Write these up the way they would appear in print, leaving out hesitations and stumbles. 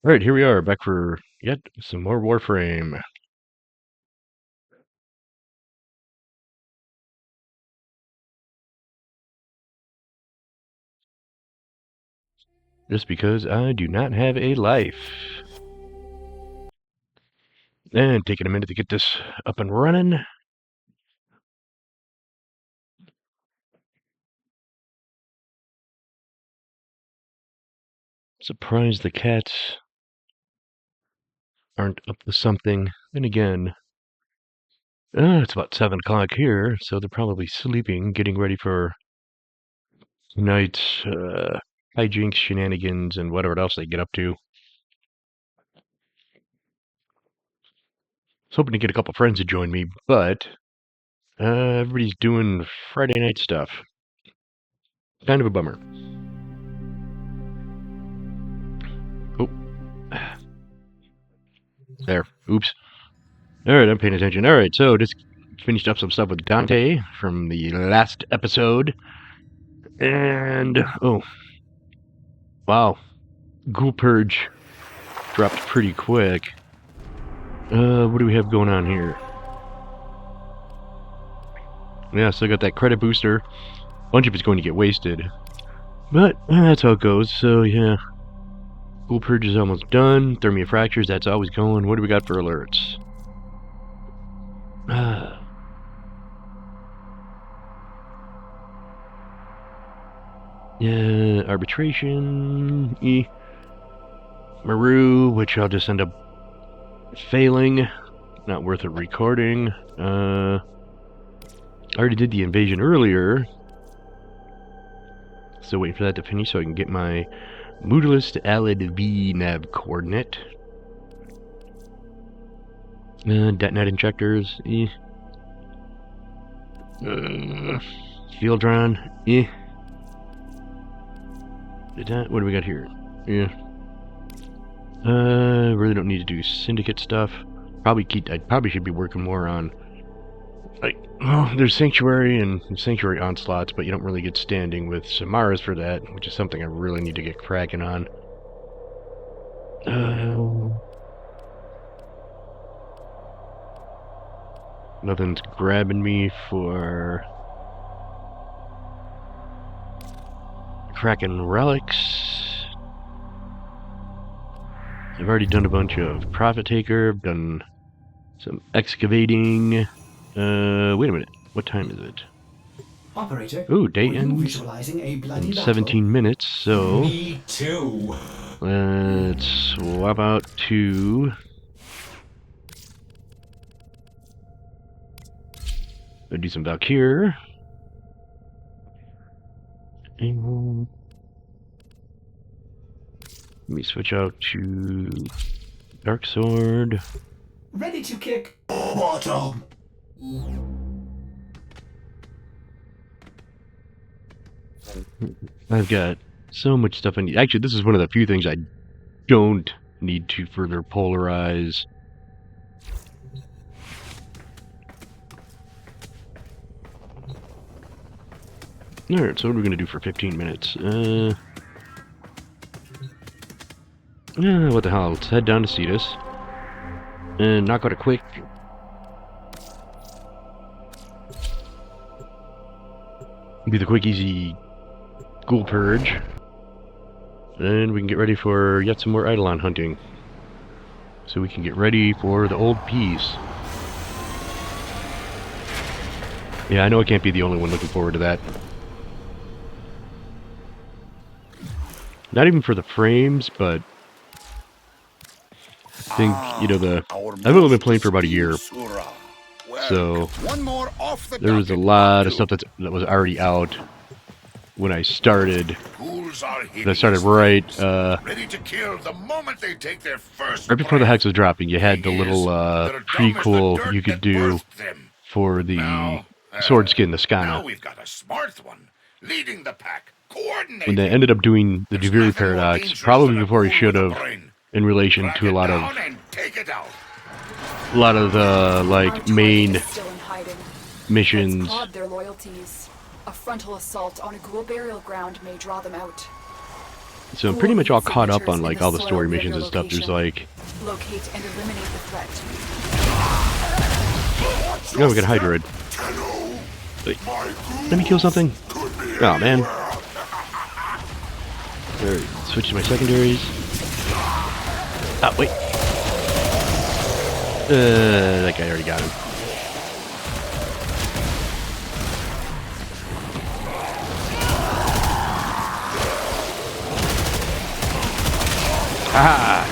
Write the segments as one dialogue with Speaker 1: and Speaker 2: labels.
Speaker 1: Alright, here we are, back for yet some more Warframe. Just because I do not have a life. And taking a minute to get this up and running. Surprised the cats aren't up to something. Then again, it's about 7 o'clock here, so they're probably sleeping, getting ready for tonight's hijinks, shenanigans, and whatever else they get up to. I was hoping to get a couple friends to join me, but everybody's doing Friday night stuff. Kind of a bummer. Oh. There. Oops. Alright, I'm paying attention. Alright, so just finished up some stuff with Dante from the last episode. And, oh. Wow. Ghoul Purge dropped pretty quick. What do we have going on here? Yeah, still got that credit booster. A bunch of it's going to get wasted. But, that's how it goes, so yeah. Ghoul Purge is almost done. Thermia Fractures, that's always going. What do we got for alerts? Yeah, arbitration, Maru, which I'll just end up failing. Not worth it recording. I already did the invasion earlier. Still waiting for that to finish so I can get my Moodless Alid V nav coordinate. Detonite injectors, Field run, What do we got here? Yeah. Really don't need to do syndicate stuff. I probably should be working more on, like, well, there's Sanctuary and Sanctuary Onslaughts, but you don't really get standing with Samaras for that, which is something I really need to get cracking on. Nothing's grabbing me for cracking relics. I've already done a bunch of Profit Taker, I've done some excavating. Wait a minute, what time is it?
Speaker 2: Operator,
Speaker 1: ooh, day ends
Speaker 2: visualizing a bloody
Speaker 1: in
Speaker 2: battle?
Speaker 1: 17 minutes, so
Speaker 3: Me too.
Speaker 1: let's swap out to do some Valkyr. And let me switch out to Dark Sword.
Speaker 2: Ready to kick bottom.
Speaker 1: I've got so much stuff I need. Actually, this is one of the few things I don't need to further polarize. Alright, so what are we going to do for 15 minutes? What the hell? Let's head down to Cetus. And knock out a quick... do the quick, easy Ghoul Purge. Then we can get ready for yet some more Eidolon hunting. So we can get ready for the old peace. Yeah, I know I can't be the only one looking forward to that. Not even for the frames, but I think, you know, I've only been playing for about a year, so there was a lot of stuff that was already out when I started. And I started right before the Hex was dropping. You had the little prequel you could do for the sword skin, the Skana. When they ended up doing the Duviri Paradox, probably before he should have, in relation to a lot of the like main missions.
Speaker 4: Their loyalties. A frontal assault on a Ghoul burial ground may draw them out.
Speaker 1: So I'm
Speaker 3: Ghoul
Speaker 1: pretty much all
Speaker 3: hit
Speaker 1: caught up
Speaker 3: signatures
Speaker 1: on
Speaker 3: in
Speaker 1: like
Speaker 3: the
Speaker 1: all the
Speaker 3: soil
Speaker 1: story
Speaker 3: near
Speaker 1: missions
Speaker 3: your
Speaker 1: and stuff. There's
Speaker 3: location.
Speaker 1: like,
Speaker 3: Locate and eliminate the threat.
Speaker 1: oh, we got a Hydroid. Wait, let me kill something. Oh man. Alright, switch to my secondaries. Ah, wait. That guy already got him. Haha!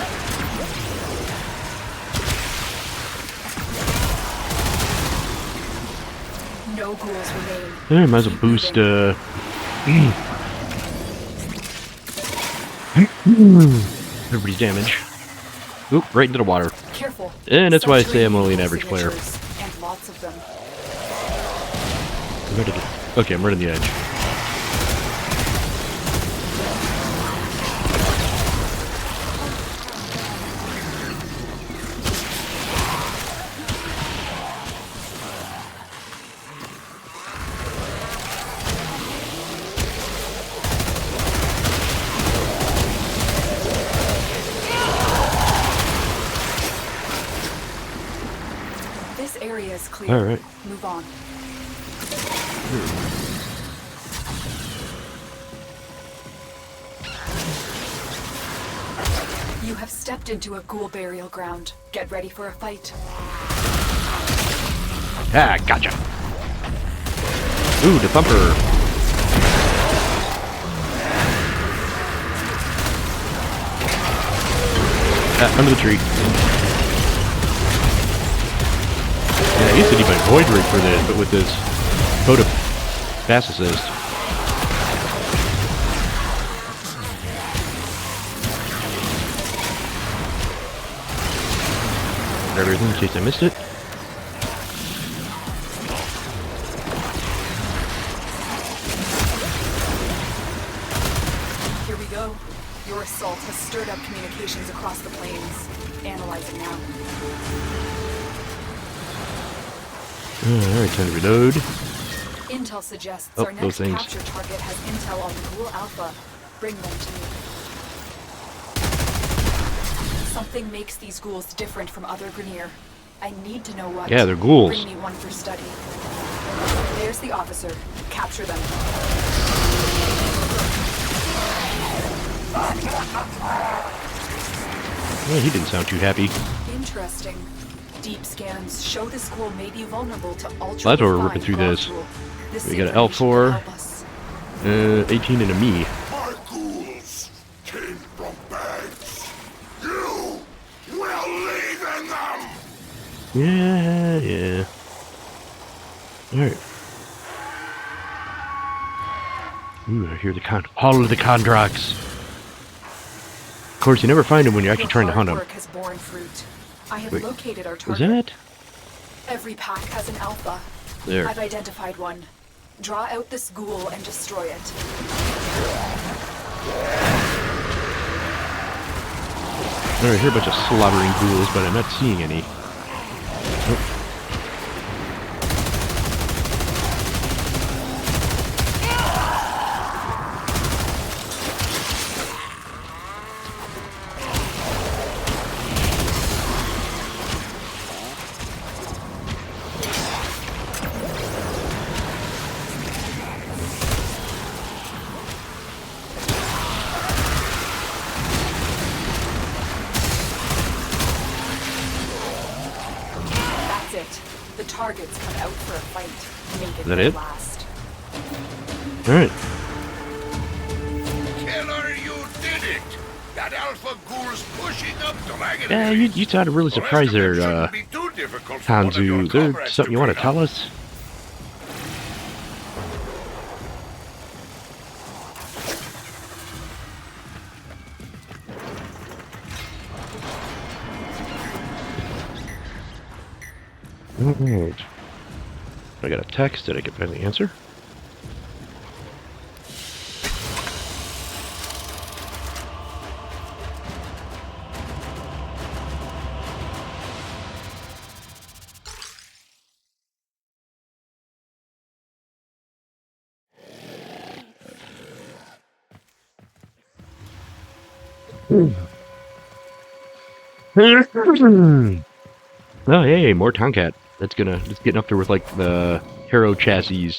Speaker 3: No ghouls remain.
Speaker 1: Yeah, might as well boost, everybody's damage. Oop, right into the water.
Speaker 3: Careful.
Speaker 1: And that's why I say I'm
Speaker 3: Subterranean
Speaker 1: only an
Speaker 3: ghoul
Speaker 1: average player.
Speaker 3: signatures, and lots of them.
Speaker 1: I'm ready to... Okay, I'm right on the edge.
Speaker 3: This area is clear.
Speaker 1: Alright.
Speaker 3: Move on. You have stepped into a ghoul burial ground. Get ready for a fight.
Speaker 1: Ah, gotcha. Ooh, the thumper. Ah, under the tree. Yeah, I used to need my void rig for this, but with this code of fast assist. Everything in case I missed it.
Speaker 3: Here we go. Your assault has stirred up communications across the plains. Analyze it now.
Speaker 1: Alright, time to reload.
Speaker 3: Intel suggests
Speaker 1: Oh,
Speaker 3: our
Speaker 1: those
Speaker 3: next
Speaker 1: things.
Speaker 3: capture target has intel on the Ghoul Alpha. Bring them to me. Something makes these ghouls different from other Grineer. I need to know what.
Speaker 1: Yeah, they're ghouls.
Speaker 3: Bring me one for study. There's the officer. Capture them.
Speaker 1: Well, he didn't sound too happy.
Speaker 3: Interesting. Deep scans show this ghoul may be vulnerable to ultra.
Speaker 1: Well, that's why we're ripping through this. We got an L4, 18 and a me.
Speaker 4: My ghouls came from bags. You will leave in them.
Speaker 1: Yeah. Alright. Ooh, I hear the Hall of the Kondroks. Of course, you never find them when you're actually trying to hunt them.
Speaker 3: Work has borne fruit. I have
Speaker 1: Wait,
Speaker 3: located our
Speaker 1: Is
Speaker 3: target.
Speaker 1: that?
Speaker 3: Every pack has an alpha.
Speaker 1: There.
Speaker 3: I've identified one. Draw out this ghoul and destroy it.
Speaker 1: Alright, I hear a bunch of slobbering ghouls, but I'm not seeing any. Nope.
Speaker 3: That's it. The target's come out for a fight. Make it
Speaker 1: Is that
Speaker 3: their
Speaker 1: it?
Speaker 3: last.
Speaker 1: Alright.
Speaker 4: Killer, you did it. That alpha ghoul's pushing up Dragon.
Speaker 1: Yeah, you sounded really surprised there, Hanzu. Is there something you want to tell us? Alright. I got a text that I can finally answer. Oh, hey, more Tomcat. That's getting up there with like the Hero chassis.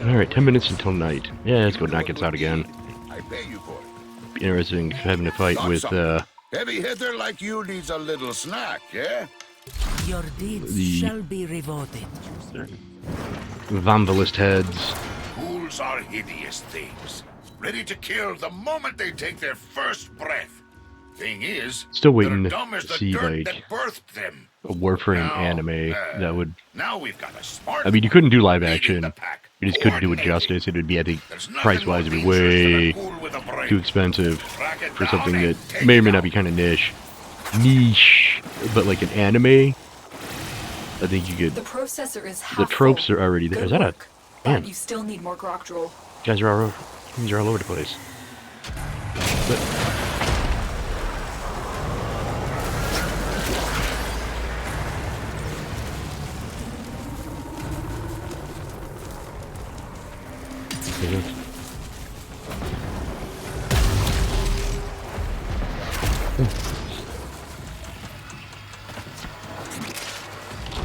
Speaker 1: Alright, 10 minutes until night. Yeah, let's go knock it out again.
Speaker 4: I pay you for it.
Speaker 1: Be interesting having to fight
Speaker 4: Got
Speaker 1: with
Speaker 4: something. Heavy hitter like you needs a little snack, yeah?
Speaker 5: Your deeds
Speaker 1: The-
Speaker 5: shall be rewarded.
Speaker 1: Vomvalist heads.
Speaker 4: Ghouls are hideous things, ready to kill the moment they take their first breath. Thing is,
Speaker 1: Still waiting
Speaker 4: they're
Speaker 1: to
Speaker 4: dumb as the
Speaker 1: see,
Speaker 4: dirt
Speaker 1: like,
Speaker 4: that birthed them.
Speaker 1: A Warframe
Speaker 4: Now,
Speaker 1: anime that would.
Speaker 4: Now we've got a smart.
Speaker 1: I mean, you couldn't do live
Speaker 4: leading
Speaker 1: action.
Speaker 4: the pack,
Speaker 1: You just couldn't do it
Speaker 4: coordinating.
Speaker 1: justice. It would be, I think,
Speaker 4: There's nothing
Speaker 1: price-wise,
Speaker 4: more
Speaker 1: it'd be
Speaker 4: dangerous than a
Speaker 1: way
Speaker 4: ghoul with a brain.
Speaker 1: too expensive
Speaker 4: Track it
Speaker 1: for
Speaker 4: down
Speaker 1: something
Speaker 4: and
Speaker 1: that
Speaker 4: take
Speaker 1: may or
Speaker 4: it
Speaker 1: may not
Speaker 4: out.
Speaker 1: be kind of niche. But like an anime, I think you
Speaker 3: The
Speaker 1: could.
Speaker 3: processor is half
Speaker 1: The tropes
Speaker 3: full.
Speaker 1: are already there.
Speaker 3: Good
Speaker 1: Is that a
Speaker 3: work, but
Speaker 1: man?
Speaker 3: you still need more grok drool.
Speaker 1: These are all over the place. But,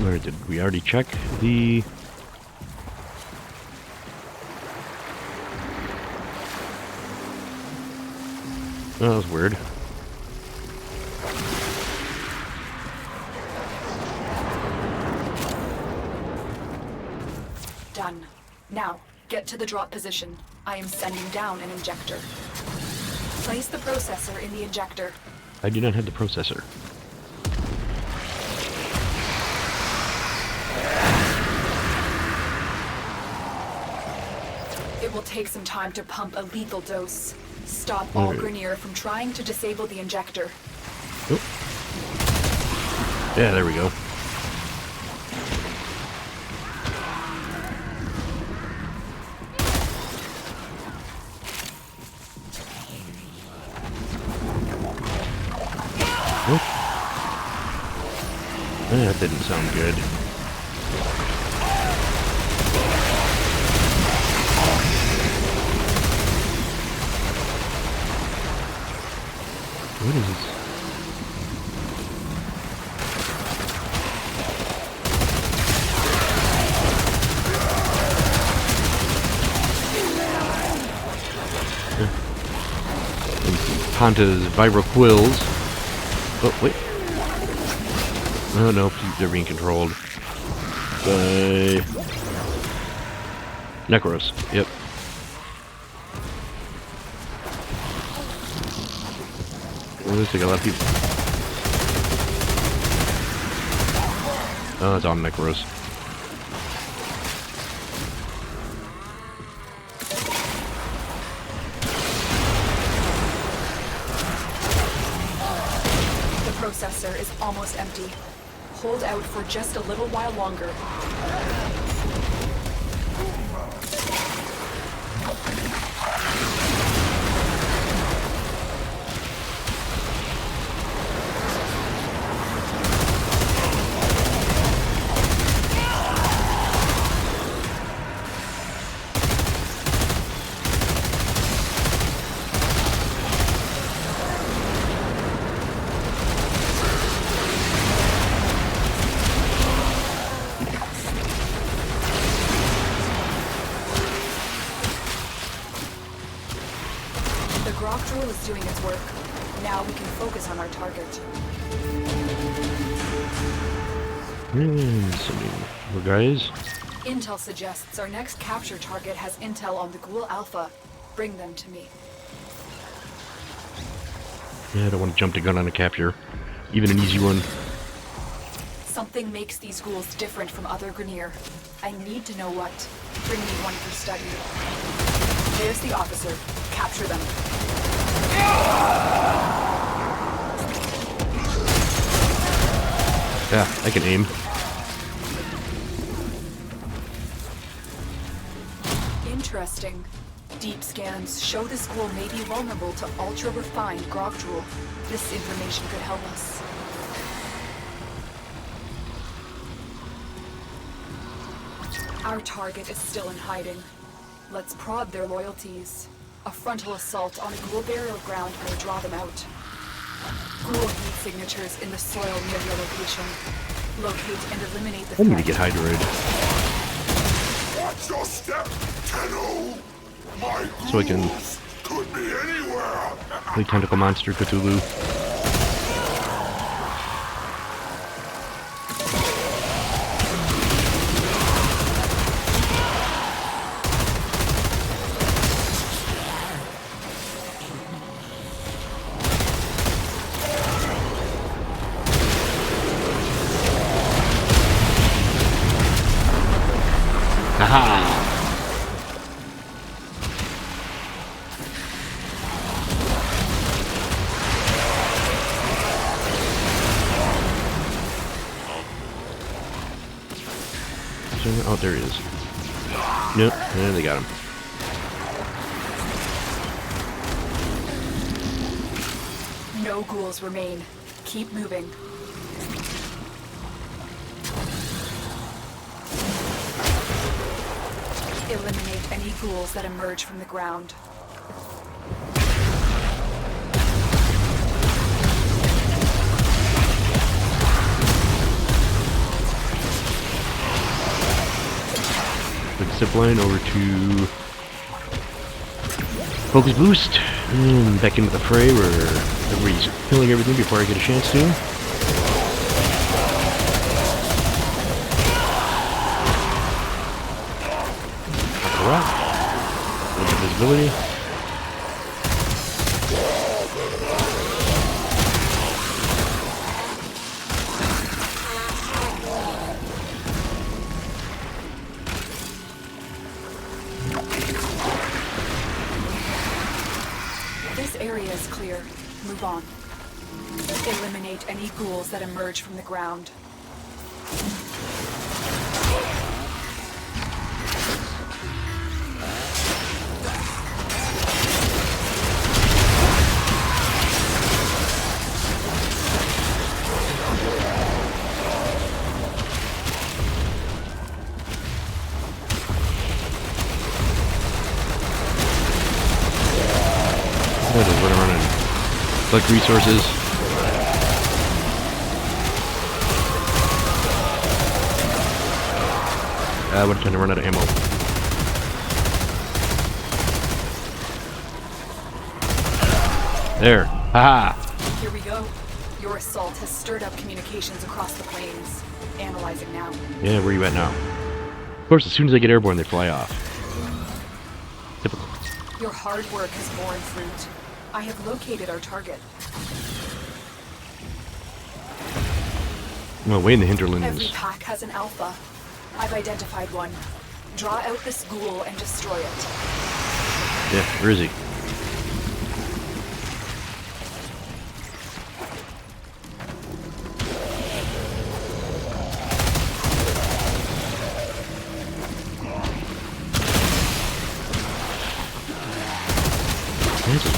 Speaker 1: where did we already check the? Oh, that was weird.
Speaker 3: Done. Now, get to the drop position. I am sending down an injector. Place the processor in the injector.
Speaker 1: I do not have the processor.
Speaker 3: It will take some time to pump a lethal dose. Stop all
Speaker 1: Okay.
Speaker 3: Grenier from trying to disable the injector.
Speaker 1: Oh. Yeah, there we go. Oh. That didn't sound good. What is this? Ponta's viral quills. Oh, wait. Oh, no, they're being controlled by Necros. Yep. Well, looks like a lot of people. Oh, it's on Necros.
Speaker 3: The processor is almost empty. Hold out for just a little while longer. The grok drool is doing its work. Now we can focus on our target.
Speaker 1: Well, guys,
Speaker 3: Intel suggests our next capture target has intel on the Ghoul Alpha. Bring them to me.
Speaker 1: yeah, I don't want to jump the gun on a capture, even an easy one.
Speaker 3: Something makes these ghouls different from other Grenier. I need to know what. Bring me one for study. There's the officer. Capture them.
Speaker 1: Yeah, I can aim.
Speaker 3: Interesting. Deep scans show this ghoul may be vulnerable to ultra-refined grok drool. This information could help us. Our target is still in hiding. Let's prod their loyalties. A frontal assault on a ghoul burial ground may draw them out. Ghoul heat signatures in the soil near your location. Locate and eliminate the
Speaker 1: I need to
Speaker 3: threat.
Speaker 1: get Hydroid.
Speaker 4: Watch your step, Tenno! My
Speaker 1: So I can-
Speaker 4: ghouls could be anywhere!
Speaker 1: Play Tentacle Monster Cthulhu. Haha! Oh, there he is. Nope, yeah, they got him.
Speaker 3: No ghouls remain. Keep moving. Eliminate any ghouls that emerge from the ground.
Speaker 1: Quick zip line over to Focus Boost, and back into the fray where everybody's killing everything before I get a chance to. Alright. A little bit of visibility.
Speaker 3: This area is clear. Move on. Eliminate any ghouls that emerge from the ground.
Speaker 1: That is what I'm running. Collect resources. What a time to run out of ammo. There. Haha.
Speaker 3: Here we go. Your assault has stirred up communications across the plains. Analyzing now.
Speaker 1: Yeah, where are you at now? Of course, as soon as I get airborne, they fly off. Typical.
Speaker 3: Your hard work has borne fruit. I have located our target.
Speaker 1: Well, way in the
Speaker 3: Every
Speaker 1: hinterlands.
Speaker 3: pack has an alpha. I've identified one. Draw out this ghoul and destroy it.
Speaker 1: Yeah, where is he? Where is he?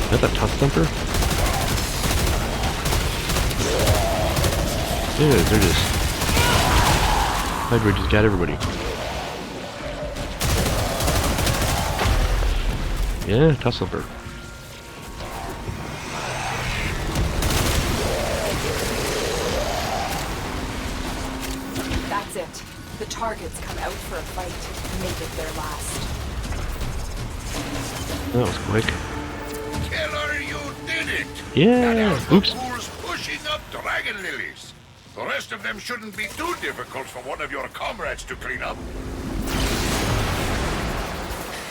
Speaker 1: Is that the Tusk Thumper? Yeah, they're just... Hydra just got everybody. Yeah, Tusk Thumper.
Speaker 3: That's it. The targets come out for a fight. Make it their last.
Speaker 1: That was quick.
Speaker 4: Killer, you did it!
Speaker 1: Yeah! Oops.
Speaker 4: Who's pushing up dragon lilies? The rest of them shouldn't be too difficult for one of your comrades to clean up.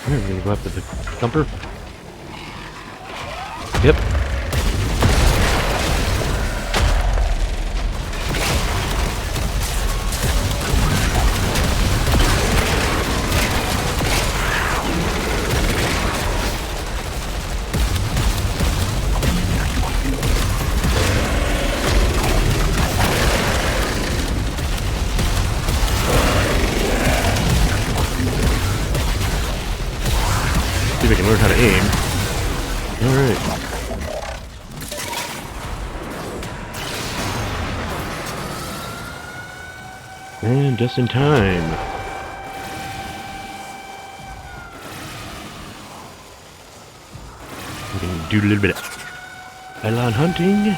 Speaker 1: We're gonna go after the Thumper. Yep. See if I can learn how to aim. Alright. And just in time. We can do a little bit of Eidolon hunting.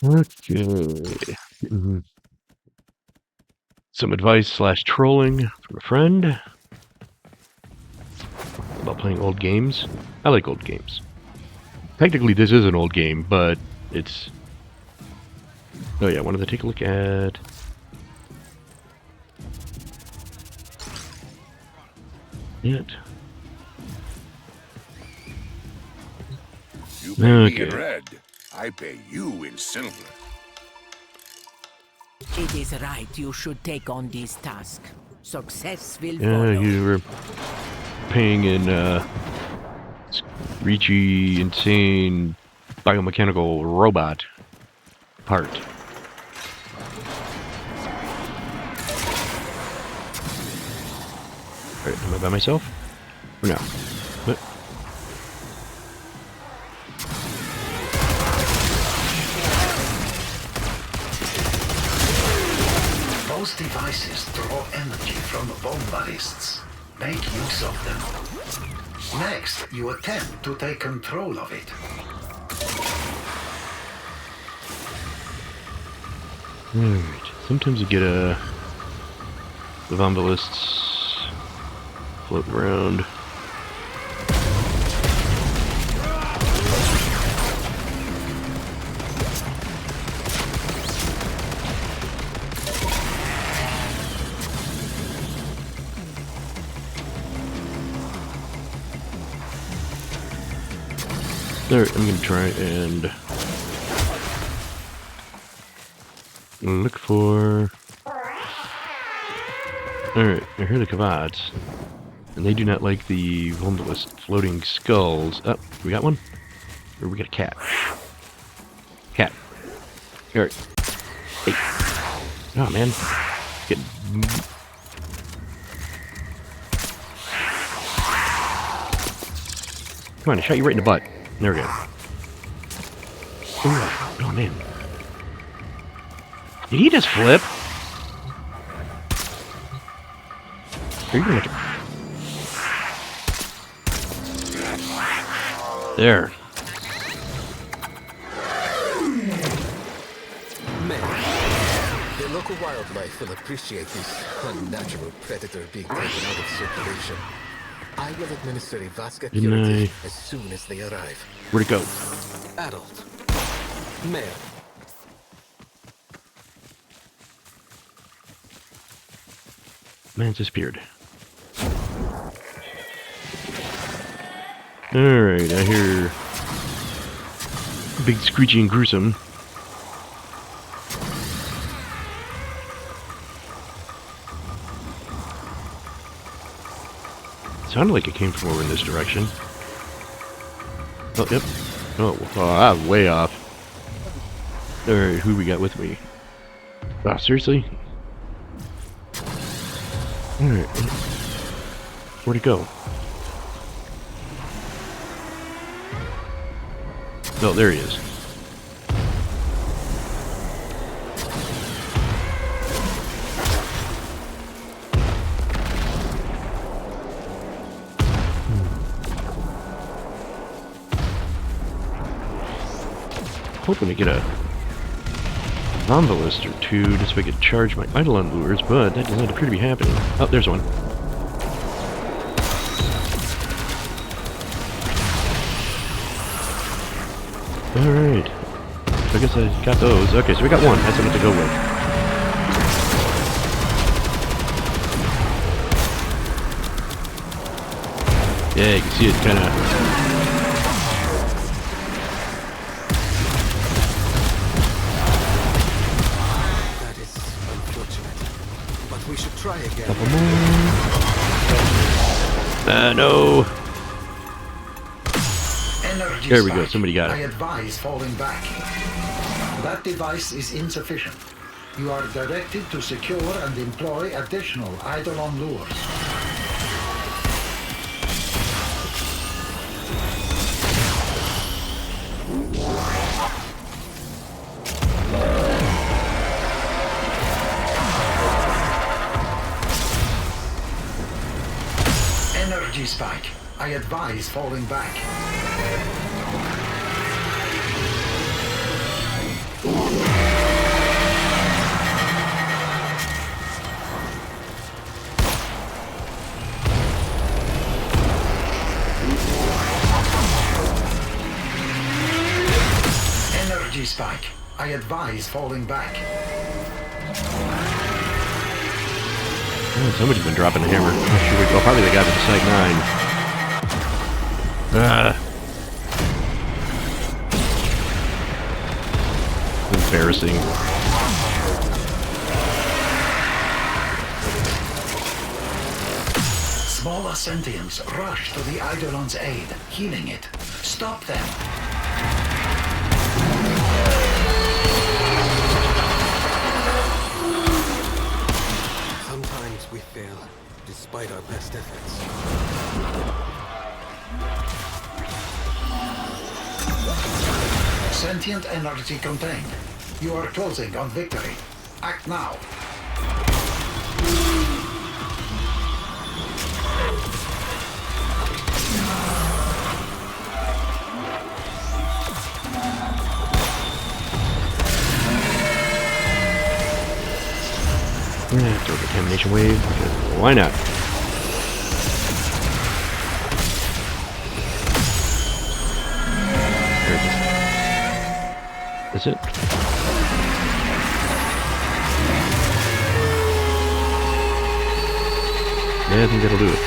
Speaker 1: Okay. Some advice / trolling from a friend about playing old games. I like old games. Technically, this is an old game, but it's... Oh yeah, I wanted to take a look at... it.
Speaker 4: You pay me in
Speaker 1: Okay.
Speaker 4: red, I pay you in silver.
Speaker 5: It is right you should take on this task. Success will
Speaker 1: Yeah,
Speaker 5: follow.
Speaker 1: you were paying in screechy, insane, biomechanical robot part. Alright, am I by myself? Or no? What?
Speaker 2: Most devices draw energy from bomb ballists. Make use of them. Next, you attempt to take control of it.
Speaker 1: Alright, sometimes you get the Vombalists float around. Alright, I'm gonna try and look for... Alright, I hear the Kavats, and they do not like the Vombalists floating skulls. Oh, we got one? Or we got a cat? Cat. Alright. Hey. Oh man. Get... Come on, I shot you right in the butt. There we go. Ooh, oh man. Did he just flip? Are you gonna make it? There.
Speaker 6: Man, the local wildlife will appreciate this unnatural predator being taken out of circulation. I will administer a Vasca curative as soon as they arrive.
Speaker 1: Where'd it go?
Speaker 6: Adult. Male.
Speaker 1: Man's disappeared. Alright, I hear big screechy and gruesome. Sounded like it came from over in this direction. Oh, yep. Oh, I'm way off. Alright, who we got with me? Ah, seriously? Alright. Where'd it go? Oh, there he is. Hoping to get a Vombalist or two just so I could charge my Eidolon lures, but that does not appear to be happening. Oh, there's one. Alright. I guess I got those. Okay, so we got one. That's enough to go with. Yeah, you can see it kind of...
Speaker 6: Try again.
Speaker 1: Couple more. No.
Speaker 2: Energy
Speaker 1: There we go,
Speaker 2: spike.
Speaker 1: somebody got it.
Speaker 2: I advise falling back. That device is insufficient. You are directed to secure and employ additional Eidolon lures. Energy spike. I advise falling back. Energy spike. I advise falling back.
Speaker 1: Oh, somebody's been dropping the hammer. Oh, should we go? Probably the guy with the Psych 9. Embarrassing.
Speaker 2: Smaller sentients rush to the Eidolon's aid, healing it. Stop them.
Speaker 6: Sometimes we fail, despite our best efforts.
Speaker 2: Sentient energy contained. You are closing on victory. Act now.
Speaker 1: Throw a contamination wave. Why not? There it is. That's it. Yeah, I think that'll do it.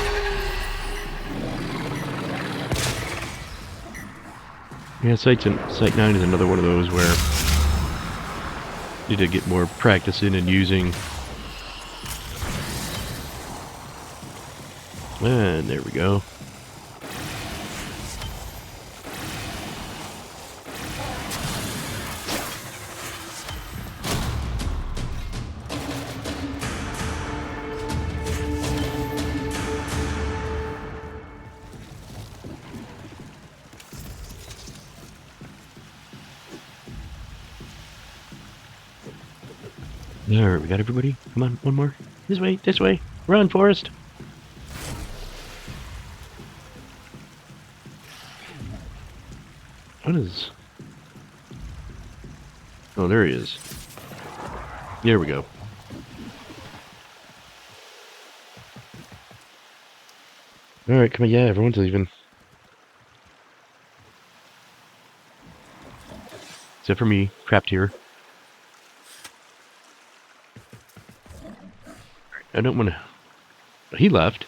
Speaker 1: Yeah, Site 9 is another one of those where you need to get more practice in and using. And there we go. Alright, we got everybody. Come on, one more. This way, this way. Run, Forrest. What is... Oh, there he is. There we go. Alright, come on, yeah, everyone's leaving. Except for me, trapped here. I don't want to... He left.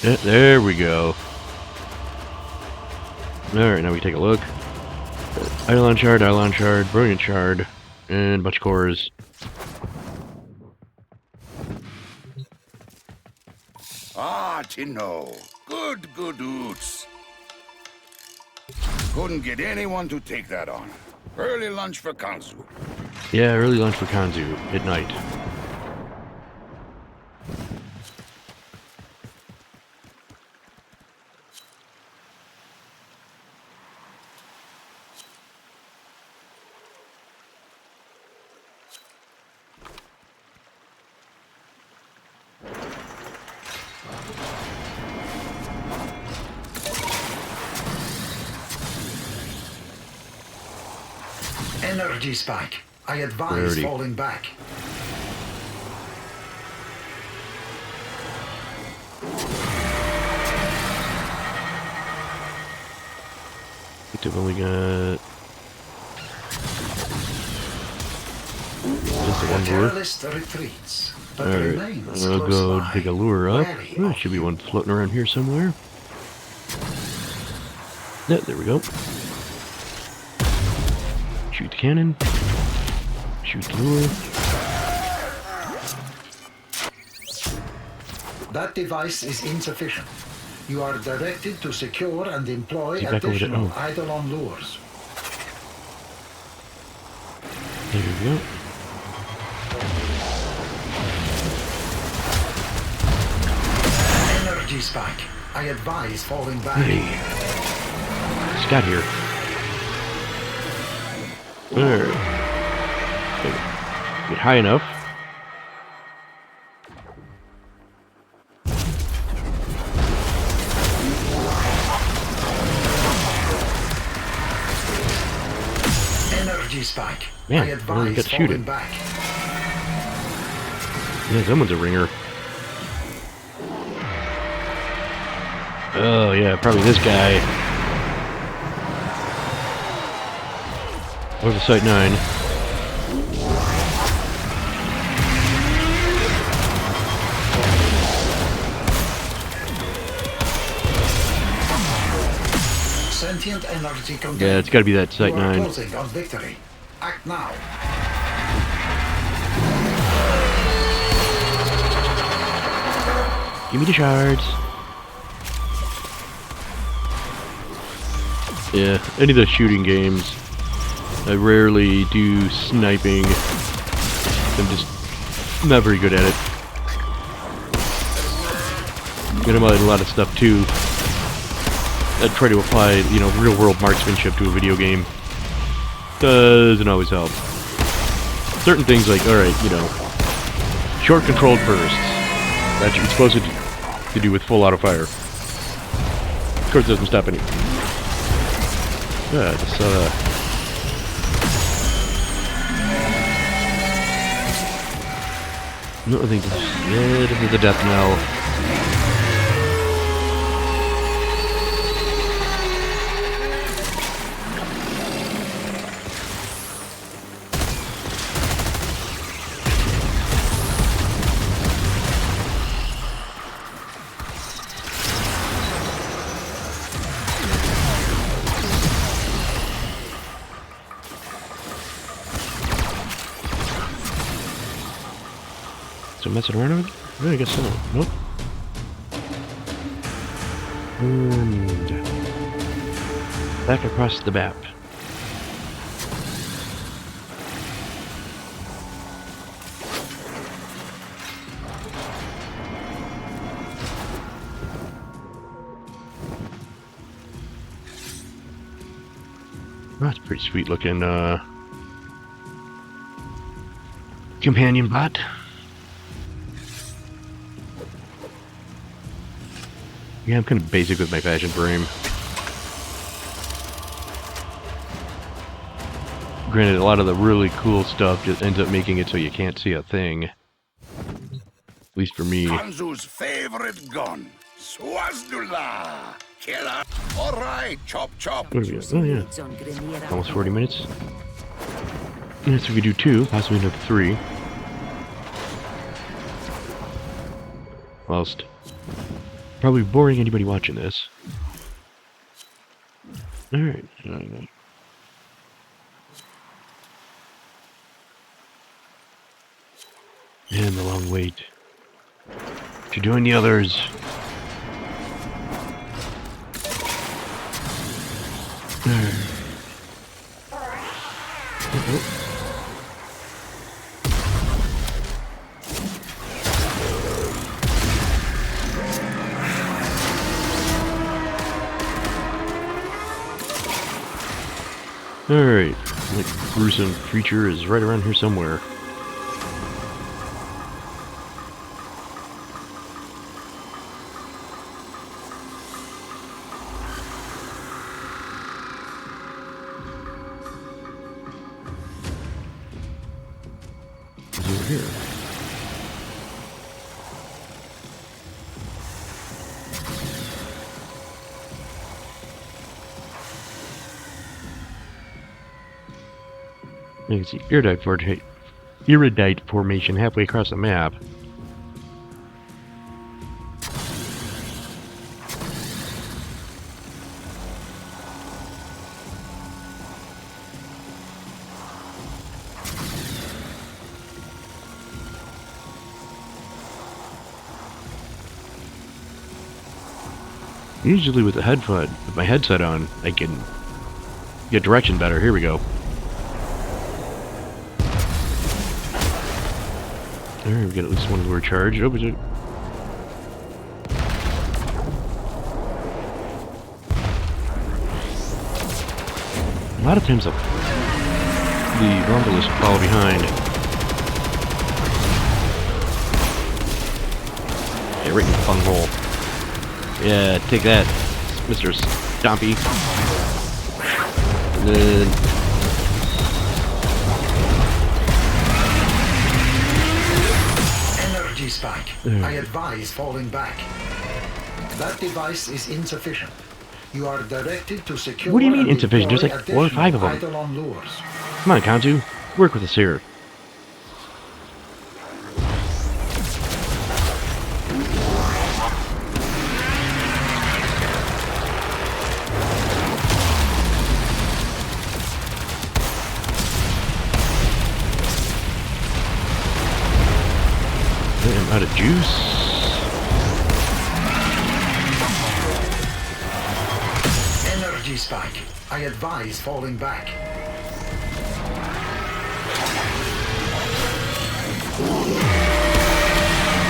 Speaker 1: Yeah, there we go. Alright, now we take a look. Eidolon Shard, Brilliant Shard, and a bunch of cores.
Speaker 4: Ah, Tino. Good oots. Couldn't get anyone to take that on. Early lunch for Kanzu.
Speaker 1: Yeah, early lunch for Kanzu at night.
Speaker 2: Energy spike. I advise
Speaker 1: Priority.
Speaker 2: falling back.
Speaker 1: I've only got just the one lure.
Speaker 2: Catalyst retreats, but
Speaker 1: Alright,
Speaker 2: remains
Speaker 1: I'll
Speaker 2: close
Speaker 1: go
Speaker 2: by,
Speaker 1: pick a lure up.
Speaker 2: wary
Speaker 1: Oh,
Speaker 2: of
Speaker 1: should be
Speaker 2: you.
Speaker 1: one floating around here somewhere. Yeah, there we go. Shoot the cannon. Shoot the lure.
Speaker 2: That device is insufficient. You are directed to secure and employ
Speaker 1: Is he back over there?
Speaker 2: additional
Speaker 1: Oh.
Speaker 2: Eidolon lures.
Speaker 1: There we go.
Speaker 2: Energy spike. I advise falling back.
Speaker 1: Hey. Scott here. Alright. Get high enough.
Speaker 2: Energy spike.
Speaker 1: Man,
Speaker 2: I
Speaker 1: I
Speaker 2: advise
Speaker 1: only got to shoot
Speaker 2: falling
Speaker 1: it.
Speaker 2: back.
Speaker 1: Yeah, someone's a ringer. Oh yeah, probably this guy. Or the Site 9.
Speaker 2: Sentient energy contained.
Speaker 1: Yeah, it's gotta be that Site
Speaker 2: You are
Speaker 1: 9.
Speaker 2: closing on victory. Act now.
Speaker 1: Give me the shards. Yeah, any of the shooting games, I rarely do sniping. I'm just not very good at it. Get about a lot of stuff too. I try to apply, you know, real-world marksmanship to a video game. Doesn't always help. Certain things like, alright, you know, short-controlled bursts. That you're supposed to do with full auto fire. Of course, it doesn't stop any. Yeah, I just saw that. No, I think this, yeah, this is the death knell. So messing around with it? Yeah, I guess so. Nope. And back across the map. Oh, that's a pretty sweet looking companion bot. Yeah, I'm kind of basic with my fashion frame. Granted, a lot of the really cool stuff just ends up making it so you can't see a thing. At least for me.
Speaker 4: Kanzu's favorite gun. Swazdula. Killer. All right, chop chop.
Speaker 1: What do we got? Oh yeah, almost 40 minutes. Yeah, so we do 2, possibly another 3. Whilst probably boring anybody watching this. Alright. And the long wait to join the others. Alright, that gruesome creature is right around here somewhere. He's over here. You can see iridite formation halfway across the map. Usually with with my headset on, I can get direction better. Here we go. There, we get at least one more charge. Oh, is it? A lot of times the rumblers follow behind. Yeah, right in the bunghole. Yeah, take that, Mr. Stompy. And then...
Speaker 2: Energy spike. I advise falling back. That device is insufficient. You are directed to secure.
Speaker 1: What do you mean insufficient? There's like 4 or 5 of them.
Speaker 2: Eidolon lures.
Speaker 1: Come on, Kanzu. Work with us here. I'm out of juice.
Speaker 2: Energy spike. I advise falling back.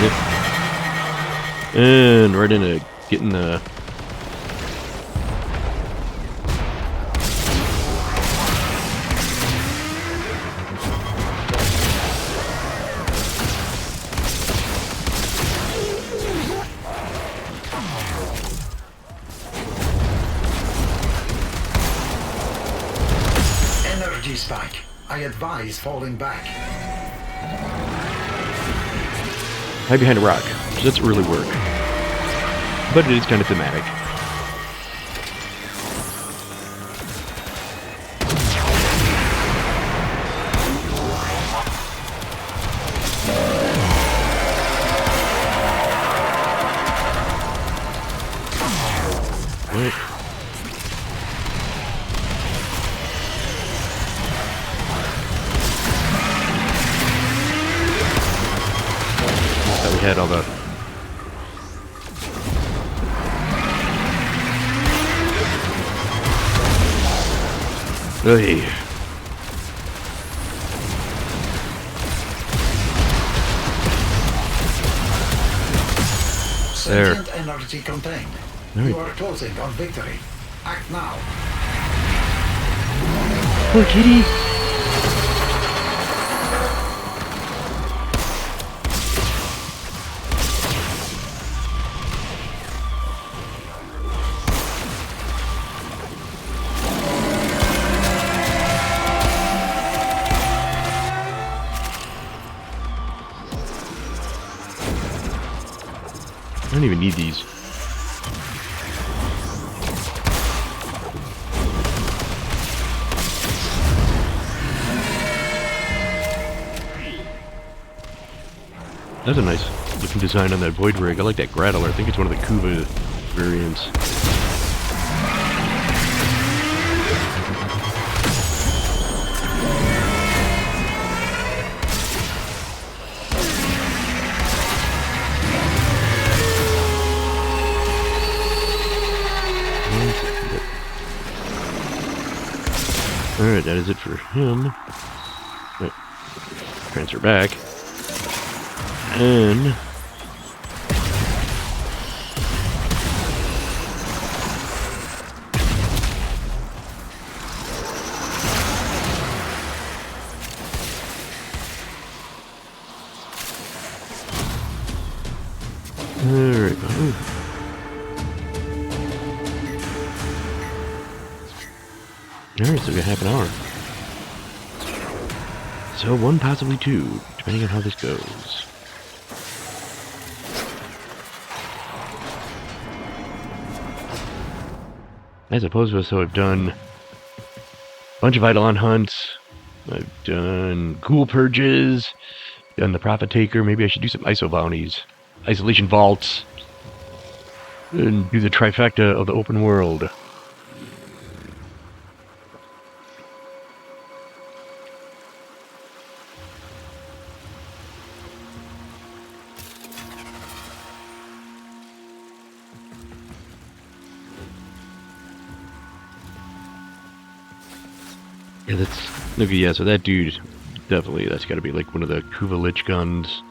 Speaker 1: Yep. And right into getting the...
Speaker 2: Energy spike. I advise falling back.
Speaker 1: Hide behind a rock. Doesn't really work. But it is kind of thematic. Right. Thought we had all the... Hey. There.
Speaker 2: Sentient energy contained.
Speaker 1: Right.
Speaker 2: You are closing on victory. Act now.
Speaker 1: Poor kitty. I don't even need these. That's a nice looking design on that Void Rig. I like that Grattler. I think it's one of the Kuva variants. Alright, that is it for him. Right. Transfer back. And... Alright, Alright, so we got half an hour. So one, possibly two, depending on how this goes. I suppose so. I've done a bunch of Eidolon hunts. I've done Ghoul purges. Done the Prophet Taker. Maybe I should do some ISO bounties, isolation vaults, and do the trifecta of the open world. Yeah, that's... Okay, yeah, so that dude, definitely, that's gotta be like one of the Kuva Lich guns.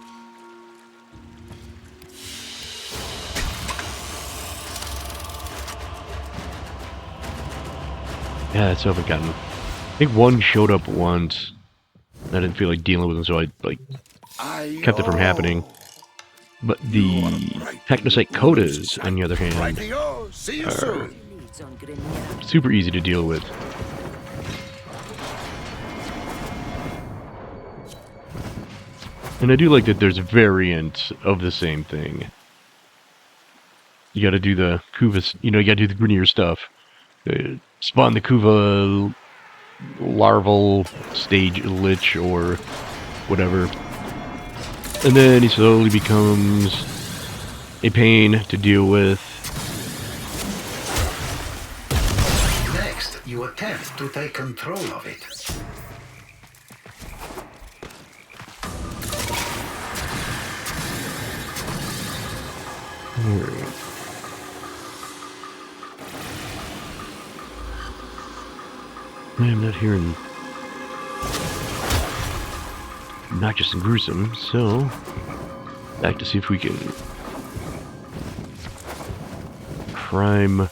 Speaker 1: Yeah, I still haven't gotten... I think one showed up once. I didn't feel like dealing with him, so I, like, kept it from happening. But the Technocyte Codas, on the other hand, are super easy to deal with. And I do like that there's variants of the same thing. You gotta do the Kuva, you gotta do the Grenier stuff. Spawn the Kuva larval stage lich or whatever. And then he slowly becomes a pain to deal with.
Speaker 2: Next, you attempt to take control of it.
Speaker 1: Alright. I'm not hearing obnoxious and gruesome, so back to see if we can prime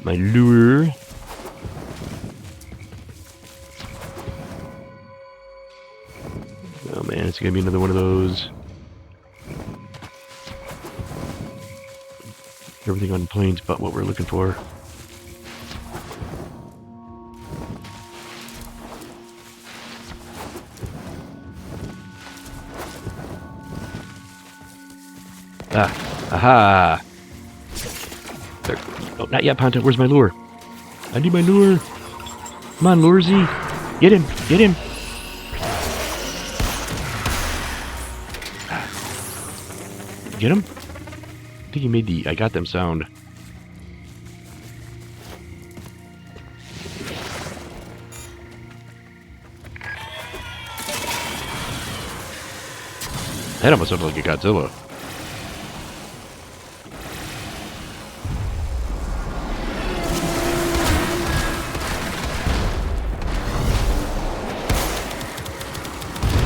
Speaker 1: my lure. Oh man, it's gonna be another one of those. Everything on planes but what we're looking for. Aha! There. Oh, not yet, Ponta. Where's my lure? I need my lure. Come on, Lurzy. Get him. Get him. Get him? I think he made the I got them sound. That almost sounded like a Godzilla.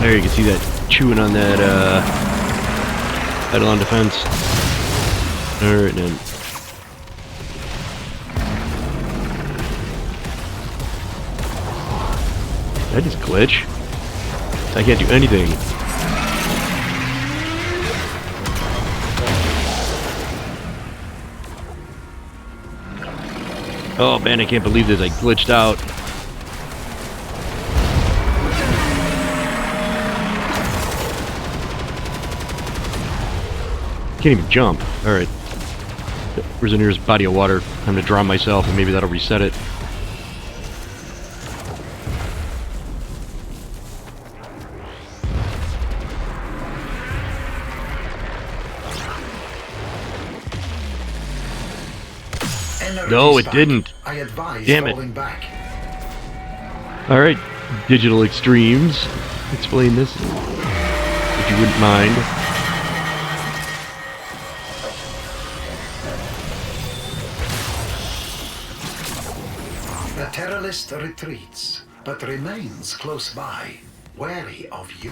Speaker 1: There you can see that chewing on that Eidolon defense. Alright then. Did I just glitch? I can't do anything. Oh man, I can't believe this. I glitched out. Can't even jump. Alright. Where's the nearest body of water? I'm gonna drown myself and maybe that'll reset it. No, it didn't.
Speaker 2: I advise
Speaker 1: Damn it.
Speaker 2: falling back.
Speaker 1: Alright, Digital Extremes. Explain this, if you wouldn't mind.
Speaker 2: The terrorist retreats, but remains close by, wary of you.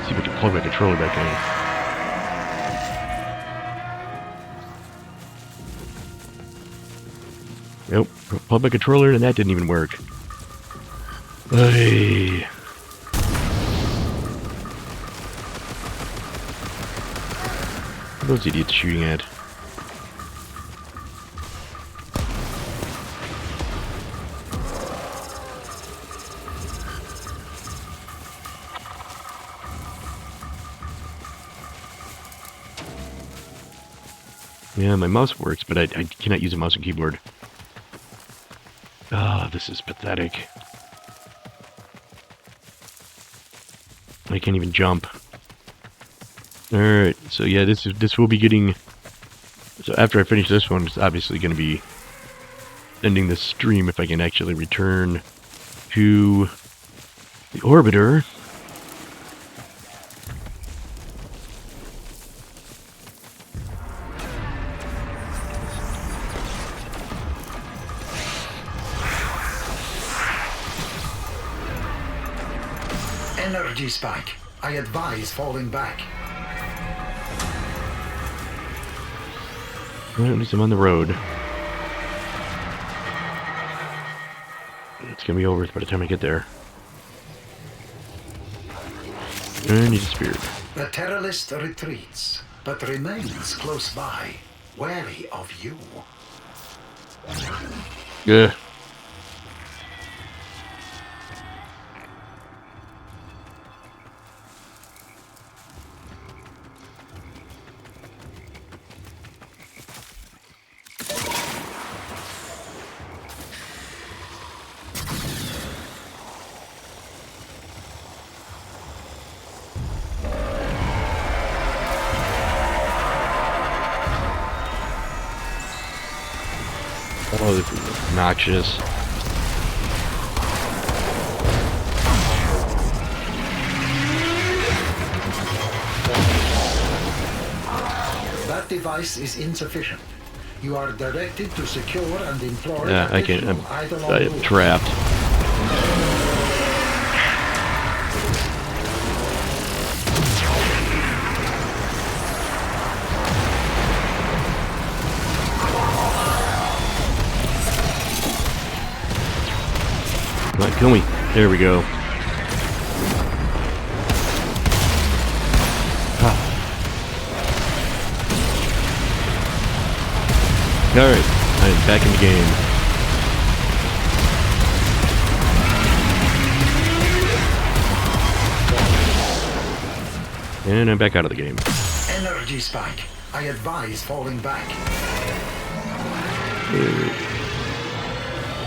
Speaker 1: See if we can plug my controller back in. Nope, plug my controller and that didn't even work. Hey. What are those idiots shooting at? Yeah, my mouse works, but I cannot use a mouse and keyboard. Ah, this is pathetic. I can't even jump. Alright, so yeah, this will be getting... So after I finish this one, it's obviously going to be ending this stream if I can actually return to the orbiter.
Speaker 2: Energy spike. I advise falling back.
Speaker 1: Well, at least I'm on the road. It's gonna be over by the time I get there. And he disappeared.
Speaker 2: The terrorist retreats, but remains close by, wary of you.
Speaker 1: Yeah. Oh, this is obnoxious.
Speaker 2: That device is insufficient. You are directed to secure and employ.
Speaker 1: Yeah, I can't. I am trapped. Come on, kill me. There we go. Alright, I'm back in the game. And I'm back out of the game.
Speaker 2: Energy spike. I advise falling back.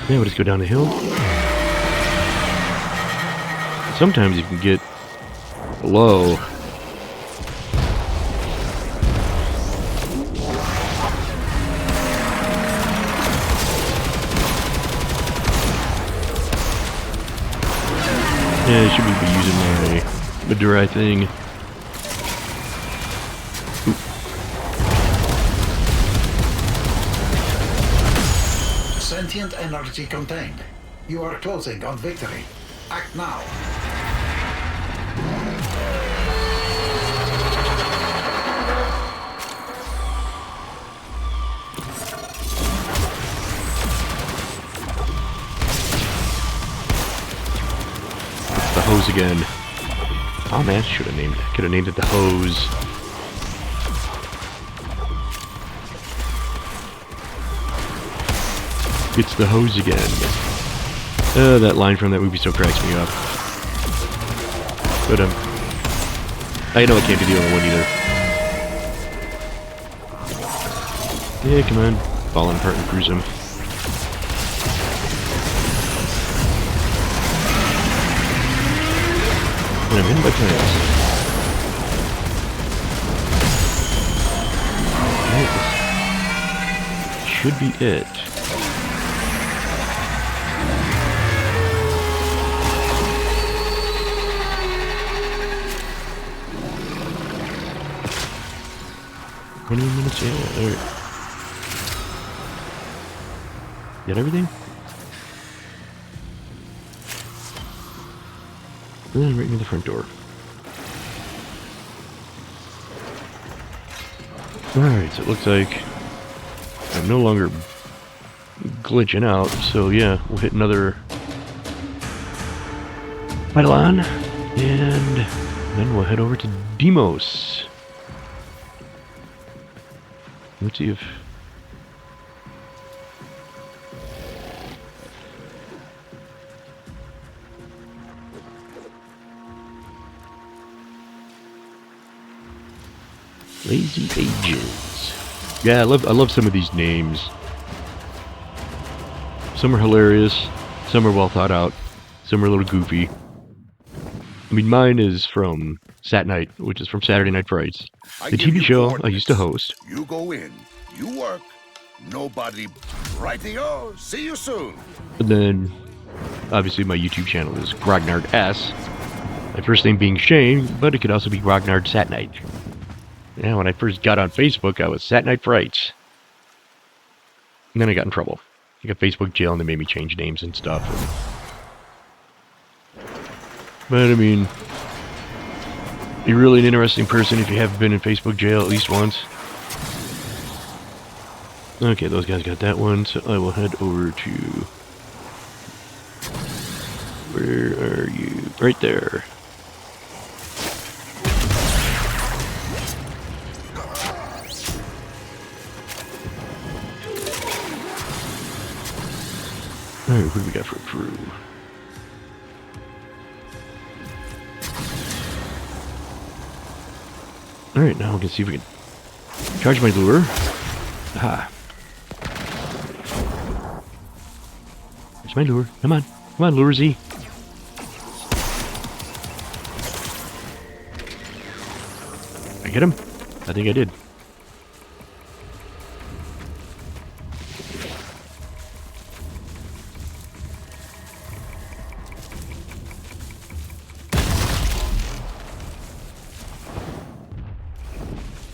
Speaker 1: Yeah, we'll just go down the hill. Sometimes you can get low. Yeah, I should be using my Madura thing.
Speaker 2: Sentient energy contained. You are closing on victory. Act now.
Speaker 1: The hose again. Oh man, could have named it the hose. It's the hose again. That line from that movie still cracks me up. But I know I can't be the only one either. Yeah, come on, falling apart and cruise him. And I'm in my plans. Right, this should be it. Minutes, yeah, there. Get everything? And right near the front door. Alright, so it looks like I'm no longer glitching out, so yeah, we'll hit another Eidolon, and then we'll head over to Deimos. Let's see if... Lazy Ages. Yeah, I love some of these names. Some are hilarious, some are well thought out, some are a little goofy. I mean, mine is from Sat Night, which is from Saturday Night Frights, the TV show I used to host.
Speaker 4: You go in, you work, Nobody. Rightio. See you soon.
Speaker 1: And then, obviously, my YouTube channel is Grognard S. My first name being Shane, but it could also be Grognard Satnite. Yeah, when I first got on Facebook, I was Satnite Frights. And then I got in trouble. I got Facebook jail, and they made me change names and stuff. But, I mean, you're really an interesting person if you have been in Facebook jail at least once. Okay, those guys got that one, so I will head over to... Where are you? Right there. Alright, what do we got for a crew? Alright, now we can see if we can charge my lure. Aha. There's my lure. Come on. Come on, Lure Z. I get him? I think I did.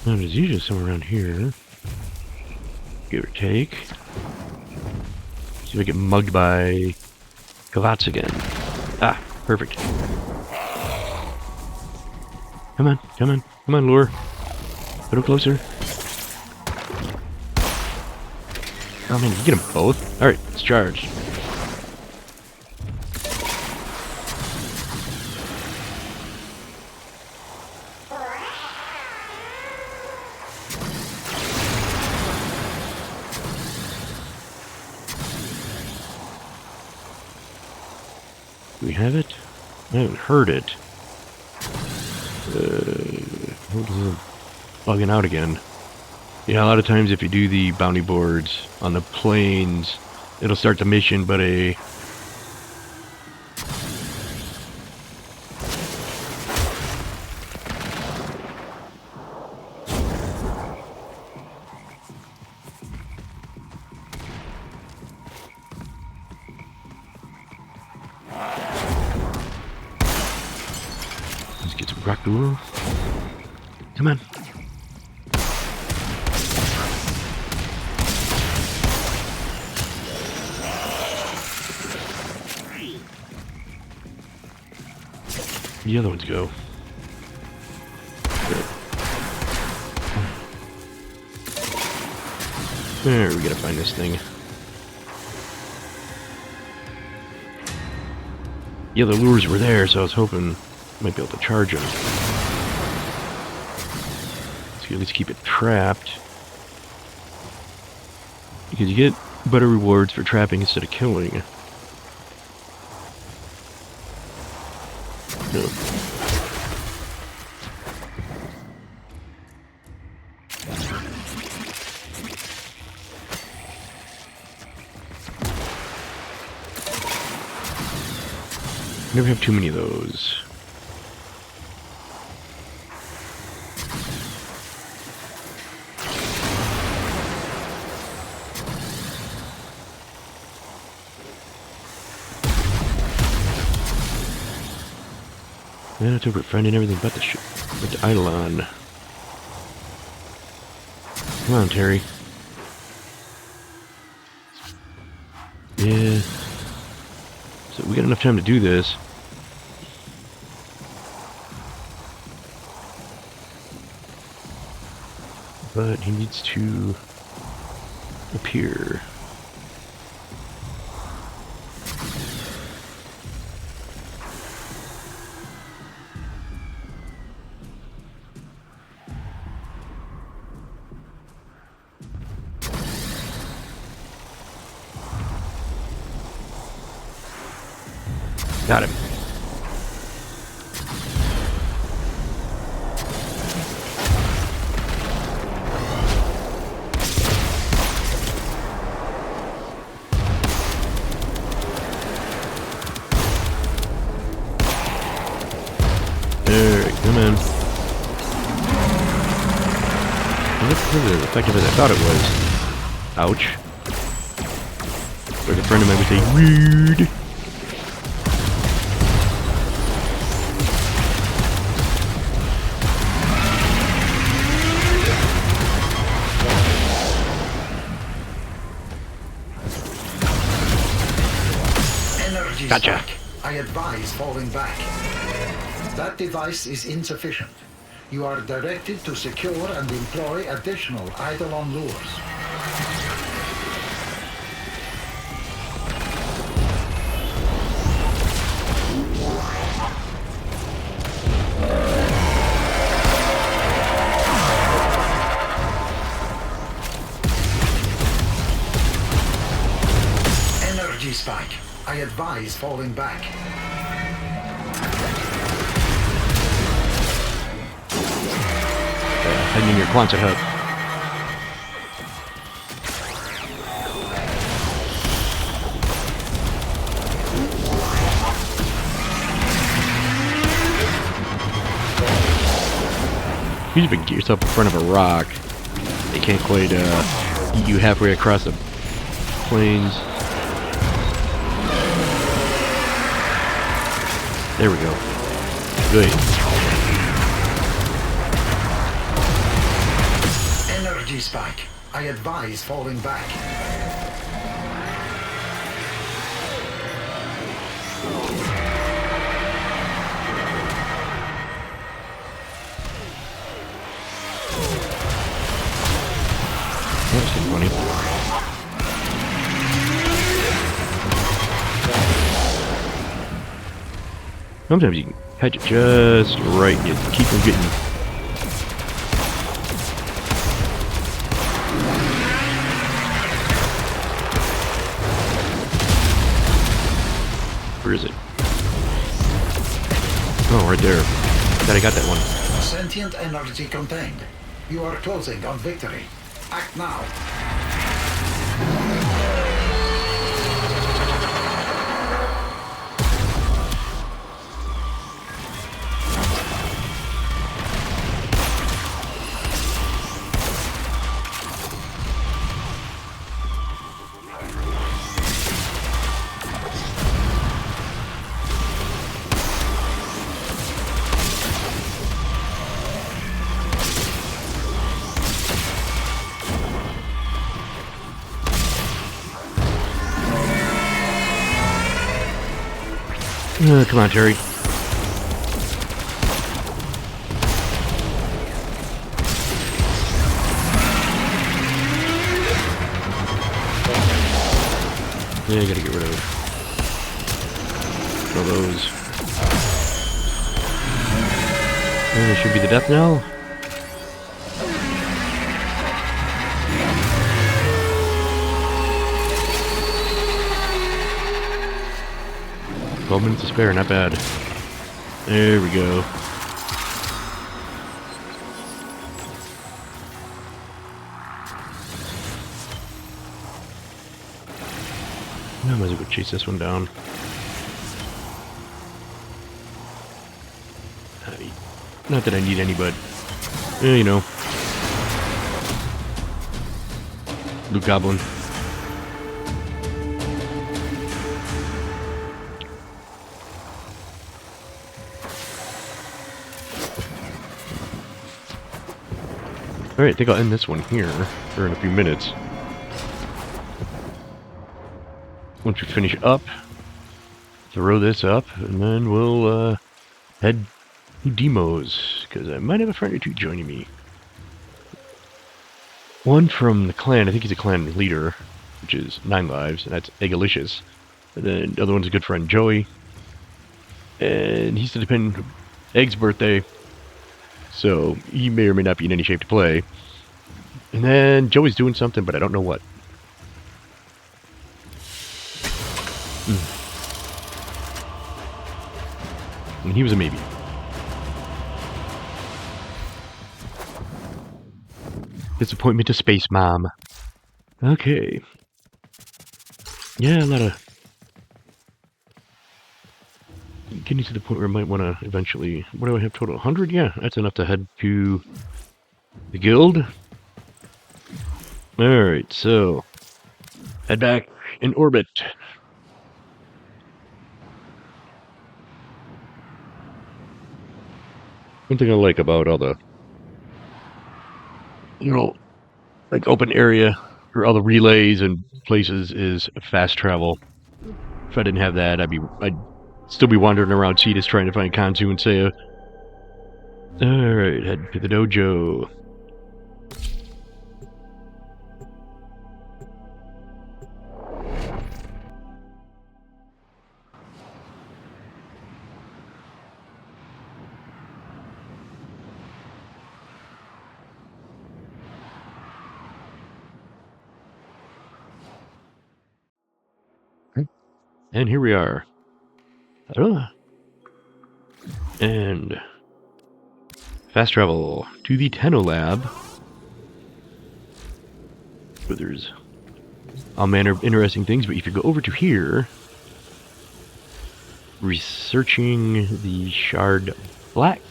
Speaker 1: Now, there's usually somewhere around here. Give or take. See if I get mugged by Kavats again. Ah, perfect. Come on, come on, come on, Lure. Put him closer. Oh man, you get them both? Alright, let's charge. Do we have it? I haven't heard it. What is it? Bugging out again. Yeah, a lot of times if you do the bounty boards on the plains, it'll start the mission, but a... Let's get some rock duel. Come on. The other ones go. There, we gotta find this thing. Yeah, the lures were there, so I was hoping I might be able to charge them. So at least keep it trapped. Because you get better rewards for trapping instead of killing. No. Never have too many of those. Man, it's over finding everything but the Eidolon. Come on, Terry. Yeah. So we got enough time to do this. But he needs to appear. Got him. Alright, come on. This isn't as effective as I thought it was. Ouch. Like a friend of mine would say, rude.
Speaker 2: Energy
Speaker 1: Gotcha.
Speaker 2: spike. I advise falling back. That device is insufficient. You are directed to secure and employ additional Eidolon lures. Energy spike. I advise falling back.
Speaker 1: Heading in your Quonset hut. You just get yourself in front of a rock. They can't quite eat you halfway across the plains. There we go. Good.
Speaker 2: Energy spike. I advise falling back.
Speaker 1: That's getting funny. Sometimes you can catch it just right. You keep them getting. Where is it? Oh, right there. Glad I got that one.
Speaker 2: Sentient energy contained. You are closing on victory. Act now.
Speaker 1: Come on, Terry. Yeah, I gotta get rid of all those. And it should be the death knell. Minutes to spare, not bad. There we go. I might as well go chase this one down. Not that I need any, but you know, Blue Goblin. Alright, I think I'll end this one here for in a few minutes. Once we finish up, throw this up, and then we'll head to demos, because I might have a friend or two joining me. One from the clan, I think he's a clan leader, which is 9 lives, and that's Eggalicious. And then the other one's a good friend, Joey. And he's to depend Egg's birthday, so he may or may not be in any shape to play. And then Joey's doing something, but I don't know what. And he was a maybe. Disappointment to Space Mom. Okay. Yeah, a lot of... Getting to the point where I might want to eventually... What do I have total? 100? Yeah, that's enough to head to the guild. Alright, so... Head back in orbit. One thing I like about all the, like open area or all the relays and places is fast travel. If I didn't have that, I'd still be wandering around Cetus trying to find Kanzu and Seiya. Alright, head to the dojo. And here we are. And fast travel to the Tenno Lab. Where there's all manner of interesting things, but if you go over to here, researching the Shard Black.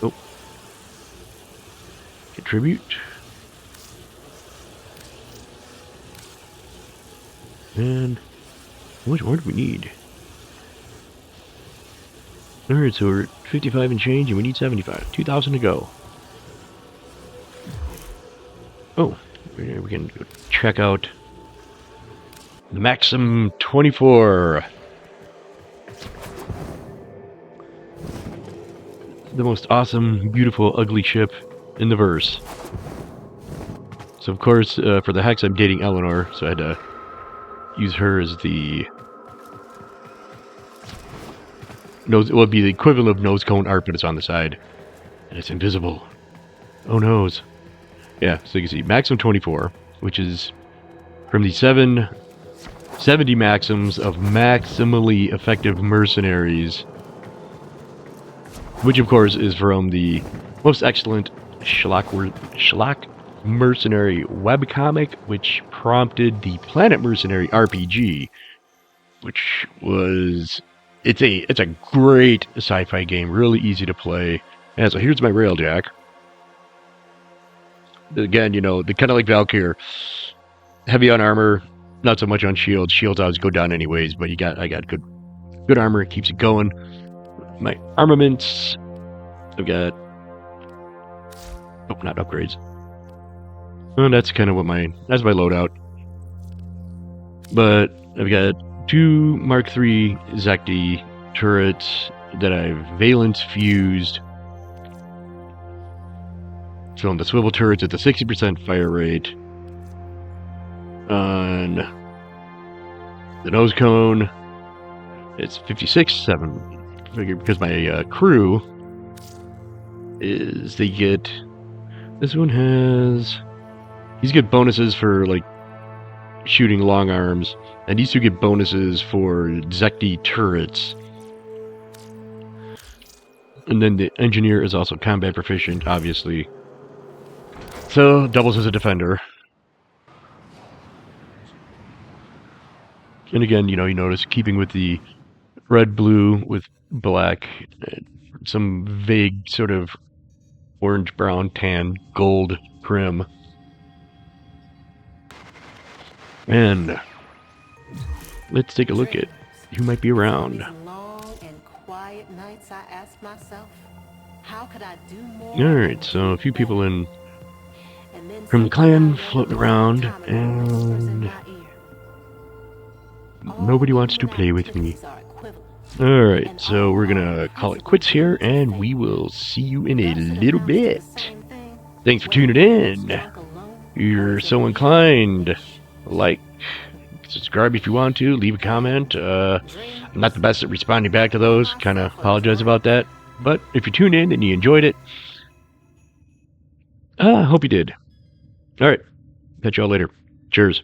Speaker 1: Oh. Contribute. And how much more do we need? Alright, so we're at 55 and change, and we need 75. 2,000 to go. Oh, we can go check out the Maxim 24. The most awesome, beautiful, ugly ship in the verse. So, of course, for the Hex, I'm dating Eleanor, so I had to use her as the nose. It would be the equivalent of nose cone art, but it's on the side, and it's invisible. Oh noes. Yeah, so you can see Maxim 24, which is from the 70 maxims of maximally effective mercenaries, which of course is from the most excellent Schlock Mercenary webcomic, which prompted the Planet Mercenary RPG, which was it's a great sci-fi game, really easy to play. And so here's my railjack. Again, the kind of like Valkyr, heavy on armor, not so much on shields. Shields always go down anyways, but I got good armor, keeps it going. My armaments, I've got not upgrades. And that's kind of that's my loadout. But I've got 2 Mark III Zekti turrets that I've valence fused. So on the swivel turrets, it's a 60% fire rate. On the nose cone, it's 56.7. Figure because my crew is this one has. These get bonuses for, like, shooting long arms, and these two get bonuses for Zekti turrets. And then the engineer is also combat proficient, obviously. So, doubles as a defender. And again, you notice, keeping with the red, blue with black, some vague sort of orange, brown, tan, gold trim. And let's take a look at who might be around.
Speaker 5: Long and quiet nights, I ask myself, how could I do more?
Speaker 1: Alright, so a few people from the clan floating around, and nobody wants to play with me. Alright, so we're gonna call it quits here, and we will see you in a little bit. Thanks for tuning in. You're so inclined. Like, subscribe if you want to, leave a comment. I'm not the best at responding back to those, kind of apologize about that. But if you tuned in and you enjoyed it, I hope you did. Alright, catch y'all later. Cheers.